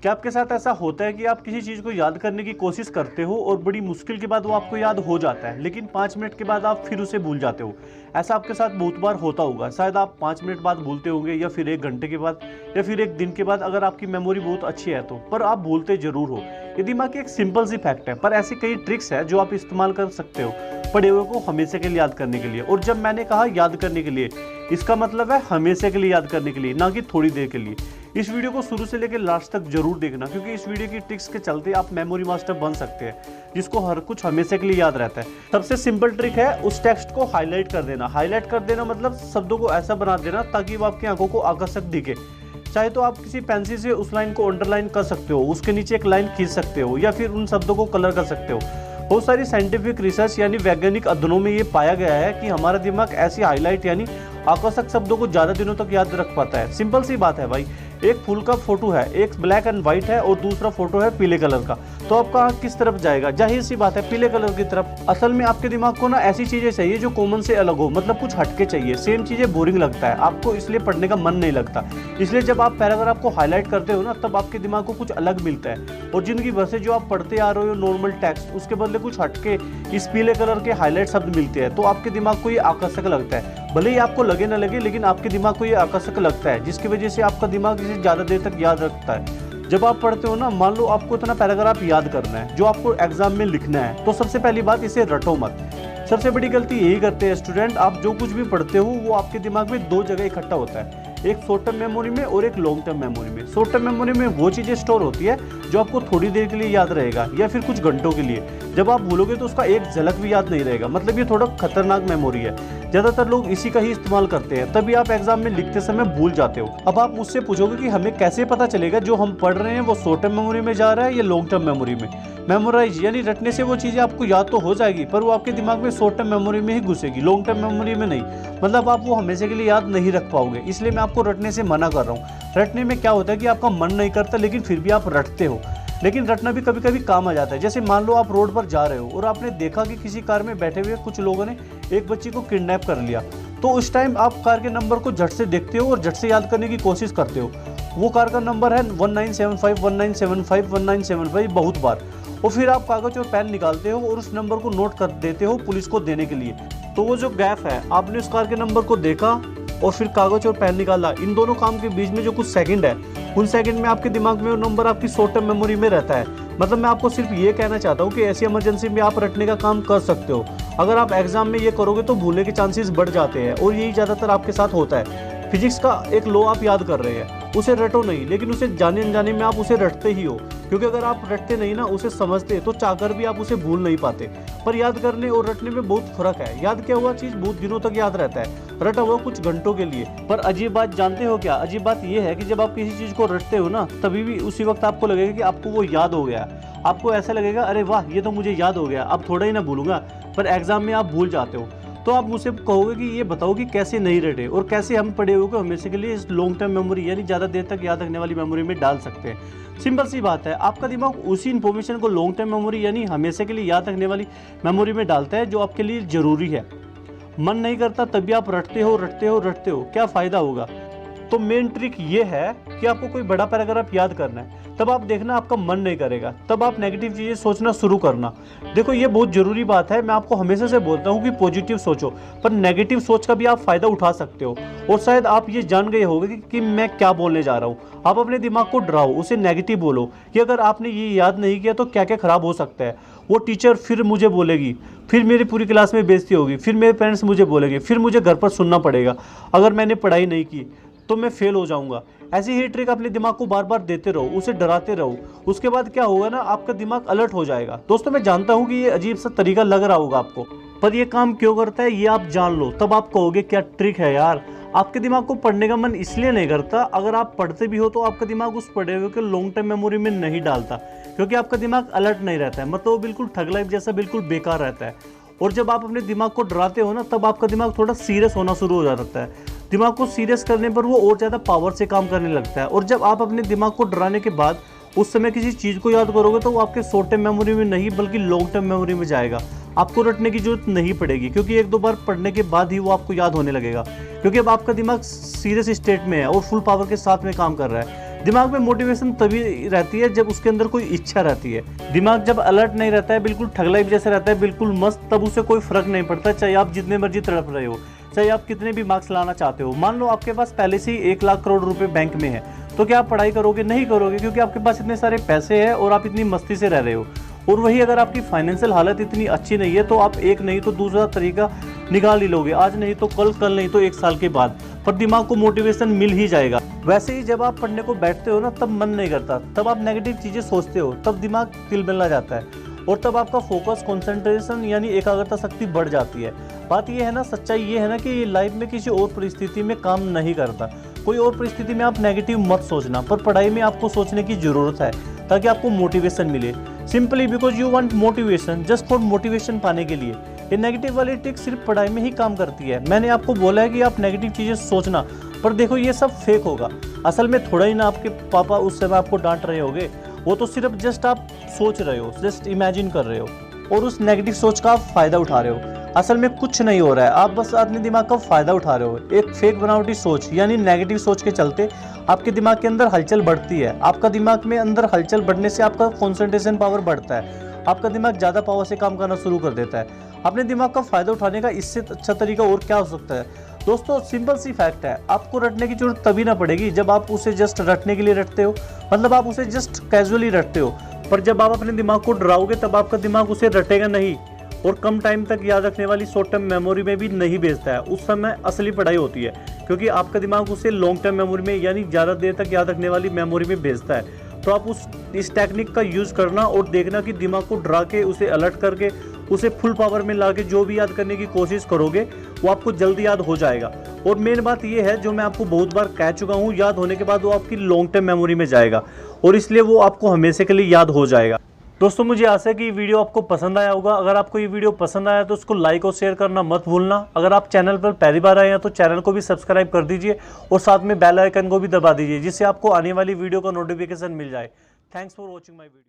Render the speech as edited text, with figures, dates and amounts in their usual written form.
क्या आपके साथ ऐसा होता है कि आप किसी चीज़ को याद करने की कोशिश करते हो और बड़ी मुश्किल के बाद वो आपको याद हो जाता है, लेकिन 5 मिनट के बाद आप फिर उसे भूल जाते हो? ऐसा आपके साथ बहुत बार होता होगा। शायद आप 5 मिनट बाद भूलते होंगे, या फिर 1 घंटे के बाद, या फिर 1 दिन के बाद, अगर आपकी मेमोरी बहुत अच्छी है तो। पर आप भूलते ज़रूर हो। ये दिमाग की एक सिंपल सी फैक्ट है, पर ऐसी कई ट्रिक्स है जो आप इस्तेमाल कर सकते हो पढ़े हुए को हमेशा के लिए याद करने के लिए। और जब मैंने कहा याद करने के लिए, इसका मतलब है हमेशा के लिए याद करने के लिए, ना कि थोड़ी देर के लिए। इस वीडियो को शुरू से लेकर लास्ट तक जरूर देखना, क्योंकि इस वीडियो की ट्रिक्स के चलते आप मेमोरी मास्टर बन सकते हैं, जिसको हर कुछ हमेशा के लिए याद रहता है। सबसे सिंपल ट्रिक है उस टेक्स्ट को हाईलाइट कर देना। हाईलाइट कर देना मतलब शब्दों को ऐसा बना देना ताकि वो आपकी आंखों को आकर्षक दिखे। चाहे तो आप किसी पेंसिल से उस लाइन को अंडरलाइन कर सकते हो, उसके नीचे एक लाइन खींच सकते हो, या फिर उन शब्दों को कलर कर सकते हो। बहुत सारी साइंटिफिक रिसर्च यानी वैज्ञानिक अध्ययनों में ये पाया गया है कि हमारा दिमाग ऐसी हाईलाइट यानी आकर्षक शब्दों को ज़्यादा दिनों तक याद रख पाता है। सिंपल सी बात है भाई, एक फूल का फोटो है, एक ब्लैक एंड व्हाइट है और दूसरा फोटो है पीले कलर का, तो आपका आंख किस तरफ जाएगा? जाहिर सी बात है पीले कलर की तरफ। असल में आपके दिमाग को ना ऐसी चीजें चाहिए जो कॉमन से अलग हो, मतलब कुछ हटके चाहिए। सेम चीजें बोरिंग लगता है आपको, इसलिए पढ़ने का मन नहीं लगता। इसलिए जब आप पैराग्राफ को हाईलाइट करते हो ना, तब आपके दिमाग को कुछ अलग मिलता है। और जिंदगी भर से जो आप पढ़ते आ रहे हो नॉर्मल टेक्स्ट, उसके बदले कुछ हटके इस पीले कलर के हाईलाइट शब्द मिलते हैं, तो आपके दिमाग को ये आकर्षक लगता है। भले ही आपको लगे ना लगे, लेकिन आपके दिमाग को ये आकर्षक लगता है, जिसकी वजह से आपका दिमाग इसे ज़्यादा देर तक याद रखता है। जब आप पढ़ते हो ना, मान लो आपको इतना पैराग्राफ याद करना है जो आपको एग्जाम में लिखना है, तो सबसे पहली बात, इसे रटो मत। सबसे बड़ी गलती यही करते हैं स्टूडेंट, आप जो कुछ भी पढ़ते हो वो आपके दिमाग में 2 जगह इकट्ठा होता है, एक शॉर्ट टर्म मेमोरी में और एक लॉन्ग टर्म मेमोरी में। शॉर्ट टर्म मेमोरी में वो चीज़ें स्टोर होती है जो आपको थोड़ी देर के लिए याद रहेगा, या फिर कुछ घंटों के लिए। जब आप भूलोगे तो उसका एक झलक भी याद नहीं रहेगा, मतलब ये थोड़ा खतरनाक मेमोरी है। ज़्यादातर लोग इसी का ही इस्तेमाल करते हैं, तभी आप एग्जाम में लिखते समय भूल जाते हो। अब आप मुझसे पूछोगे कि हमें कैसे पता चलेगा जो हम पढ़ रहे हैं वो शॉर्ट टर्म मेमोरी में जा रहा है या लॉन्ग टर्म मेमोरी में? मेमोराइज यानी रटने से वो चीज़ें आपको याद तो हो जाएगी, पर वो आपके दिमाग में शॉर्ट टर्म मेमोरी में ही घुसेगी, लॉन्ग टर्म मेमोरी में नहीं। मतलब आप वो हमेशा के लिए याद नहीं रख पाओगे। इसलिए मैं आपको रटने से मना कर रहा हूँ। रटने में क्या होता है कि आपका मन नहीं करता, लेकिन फिर भी आप रटते हो। लेकिन रटना भी कभी कभी काम आ जाता है। जैसे मान लो आप रोड पर जा रहे हो और आपने देखा कि किसी कार में बैठे हुए कुछ लोगों ने एक बच्ची को किडनैप कर लिया, तो उस टाइम आप कार के नंबर को झट से देखते हो और झट से याद करने की कोशिश करते हो। वो कार का नंबर है 1975 1975 1975 बहुत बार। और फिर आप कागज और पेन निकालते हो और उस नंबर को नोट कर देते हो पुलिस को देने के लिए। तो वो जो गैप है, आपने उस कार के नंबर को देखा और फिर कागज और पेन निकाला, इन दोनों काम के बीच में जो कुछ सेकंड है, उन सेकंड में आपके दिमाग में वो नंबर आपकी शॉर्ट टर्म मेमोरी में रहता है। मतलब मैं आपको सिर्फ ये कहना चाहता हूँ कि ऐसी इमरजेंसी में आप रटने का काम कर सकते हो। अगर आप एग्जाम में ये करोगे तो भूलने के चांसेस बढ़ जाते हैं, और यही ज़्यादातर आपके साथ होता है। फिजिक्स का एक लॉ आप याद कर रहे हैं, उसे रटो नहीं, लेकिन उसे जाने अनजाने में आप उसे रटते ही हो, क्योंकि अगर आप रटते नहीं ना, उसे समझते, तो चाहकर भी आप उसे भूल नहीं पाते। पर याद करने और रटने में बहुत फर्क है। याद किया हुआ चीज़ बहुत दिनों तक याद रहता है, रटा हुआ कुछ घंटों के लिए। पर अजीब बात जानते हो क्या? अजीब बात यह है कि जब आप किसी चीज़ को रटते हो ना, तभी भी उसी वक्त आपको लगेगा कि आपको वो याद हो गया। आपको ऐसा लगेगा अरे वाह ये तो मुझे याद हो गया, अब थोड़ा ही ना भूलूंगा। पर एग्जाम में आप भूल जाते हो। तो आप मुझसे कहोगे कि ये बताओ कि कैसे नहीं रटे और कैसे हम पढ़े हुए को हमेशा के लिए इस लॉन्ग टर्म मेमोरी यानी ज़्यादा देर तक याद रखने वाली मेमोरी में डाल सकते हैं। सिंपल सी बात है, आपका दिमाग उसी इन्फॉर्मेशन को लॉन्ग टर्म मेमोरी यानी हमेशा के लिए याद रखने वाली मेमोरी में डालता है जो आपके लिए ज़रूरी है। मन नहीं करता तभी आप रटते हो रटते हो रटते हो, क्या फ़ायदा होगा? तो मेन ट्रिक ये है कि आपको कोई बड़ा पैराग्राफ याद करना है, तब आप देखना आपका मन नहीं करेगा, तब आप नेगेटिव चीज़ें सोचना शुरू करना। देखो ये बहुत ज़रूरी बात है, मैं आपको हमेशा से बोलता हूँ कि पॉजिटिव सोचो, पर नेगेटिव सोच का भी आप फ़ायदा उठा सकते हो। और शायद आप ये जान गए होंगे कि मैं क्या बोलने जा रहा हूँ। आप अपने दिमाग को डराओ, उसे नेगेटिव बोलो कि अगर आपने ये याद नहीं किया तो क्या क्या ख़राब हो सकता है। वो टीचर फिर मुझे बोलेगी, फिर मेरी पूरी क्लास में बेइज्जती होगी, फिर मेरे पेरेंट्स मुझे बोलेंगे, फिर मुझे घर पर सुनना पड़ेगा, अगर मैंने पढ़ाई नहीं की तो मैं फेल हो जाऊंगा। ऐसी ही ट्रिक अपने दिमाग को बार बार देते रहो, उसे डराते रहो। उसके बाद क्या होगा ना, आपका दिमाग अलर्ट हो जाएगा। दोस्तों मैं जानता हूँ कि ये अजीब सा तरीका लग रहा होगा आपको, पर ये काम क्यों करता है ये आप जान लो, तब आप कहोगे क्या ट्रिक है यार। आपके दिमाग को पढ़ने का मन इसलिए नहीं करता, अगर आप पढ़ते भी हो तो आपका दिमाग उस पढ़े हुए को लॉन्ग टर्म मेमोरी में नहीं डालता, क्योंकि आपका दिमाग अलर्ट नहीं रहता है। मतलब वो बिल्कुल ठग लाइफ जैसा बिल्कुल बेकार रहता है। और जब आप अपने दिमाग को डराते हो ना, तब आपका दिमाग थोड़ा सीरियस होना शुरू हो जाता है। दिमाग को सीरियस करने पर वो और ज़्यादा पावर से काम करने लगता है। और जब आप अपने दिमाग को डराने के बाद उस समय किसी चीज़ को याद करोगे तो वो आपके शॉर्ट टर्म मेमोरी में नहीं बल्कि लॉन्ग टर्म मेमोरी में जाएगा। आपको रटने की जरूरत नहीं पड़ेगी, क्योंकि 1-2 बार पढ़ने के बाद ही वो आपको याद होने लगेगा, क्योंकि अब आपका दिमाग सीरियस स्टेट में है और फुल पावर के साथ में काम कर रहा है। दिमाग में मोटिवेशन तभी रहती है जब उसके अंदर कोई इच्छा रहती है। दिमाग जब अलर्ट नहीं रहता है, बिल्कुल ठगलाई जैसे रहता है, बिल्कुल मस्त, तब उसे कोई फर्क नहीं पड़ता, चाहे आप जितने मर्जी तड़प रहे हो, चाहे आप कितने भी मार्क्स लाना चाहते हो। मान लो आपके पास पहले से ही 1 लाख करोड़ रुपए बैंक में है, तो क्या आप पढ़ाई करोगे? नहीं करोगे, क्योंकि आपके पास इतने सारे पैसे हैं और आप इतनी मस्ती से रह रहे हो। और वही अगर आपकी फाइनेंशियल हालत इतनी अच्छी नहीं है, तो आप एक नहीं तो दूसरा तरीका निकाल ही लोगे, आज नहीं तो कल, कल नहीं तो 1 साल के बाद, पर दिमाग को मोटिवेशन मिल ही जाएगा। वैसे ही जब आप पढ़ने को बैठते हो ना, तब मन नहीं करता, तब आप नेगेटिव चीज़ें सोचते हो, तब दिमाग तिलमिला जाता है और तब आपका फोकस, कंसंट्रेशन यानी एकाग्रता शक्ति बढ़ जाती है। बात ये है ना, सच्चाई ये है ना कि लाइफ में किसी और परिस्थिति में काम नहीं करता। कोई और परिस्थिति में आप नेगेटिव मत सोचना, पर पढ़ाई में आपको सोचने की ज़रूरत है ताकि आपको मोटिवेशन मिले। Simply because you want motivation, just for motivation पाने के लिए। ये नेगेटिव वाली ट्रिक सिर्फ पढ़ाई में ही काम करती है। मैंने आपको बोला है कि आप नेगेटिव चीज़ें सोचना, पर देखो ये सब फेक होगा। असल में थोड़ा ही ना आपके पापा उस समय आपको डांट रहे होंगे, वो तो सिर्फ जस्ट आप सोच रहे हो, जस्ट इमेजिन कर रहे हो और उस नेगेटिव सोच का आप फ़ायदा उठा रहे हो। असल में कुछ नहीं हो रहा है, आप बस अपने दिमाग का फ़ायदा उठा रहे हो। एक फेक बनावटी सोच यानी नेगेटिव सोच के चलते आपके दिमाग के अंदर हलचल बढ़ती है। आपका दिमाग में अंदर हलचल बढ़ने से आपका कंसंट्रेशन पावर बढ़ता है, आपका दिमाग ज़्यादा पावर से काम करना शुरू कर देता है। अपने दिमाग का फ़ायदा उठाने का इससे अच्छा तरीका और क्या हो सकता है? दोस्तों सिंपल सी फैक्ट है, आपको रटने की जरूरत तभी ना पड़ेगी जब आप उसे जस्ट रटने के लिए रटते हो, मतलब आप उसे जस्ट कैजुअली रटते हो। पर जब आप अपने दिमाग को डराओगे तब आपका दिमाग उसे रटेगा नहीं और कम टाइम तक याद रखने वाली शॉर्ट टर्म मेमोरी में भी नहीं भेजता है। उस समय असली पढ़ाई होती है, क्योंकि आपका दिमाग उसे लॉन्ग टर्म मेमोरी में यानी ज़्यादा देर तक याद रखने वाली मेमोरी में भेजता है। तो आप इस टेक्निक का यूज़ करना और देखना कि दिमाग को डरा के, उसे अलर्ट करके, उसे फुल पावर में ला के जो भी याद करने की कोशिश करोगे वो आपको जल्दी याद हो जाएगा। और मेन बात ये है, जो मैं आपको बहुत बार कह चुका हूँ, याद होने के बाद वो आपकी लॉन्ग टर्म मेमोरी में जाएगा और इसलिए वो आपको हमेशा के लिए याद हो जाएगा। दोस्तों मुझे आशा है कि ये वीडियो आपको पसंद आया होगा। अगर आपको ये वीडियो पसंद आया तो उसको लाइक और शेयर करना मत भूलना। अगर आप चैनल पर पहली बार आए हैं तो चैनल को भी सब्सक्राइब कर दीजिए और साथ में बेल आइकन को भी दबा दीजिए, जिससे आपको आने वाली वीडियो का नोटिफिकेशन मिल जाए। Thanks for watching my video.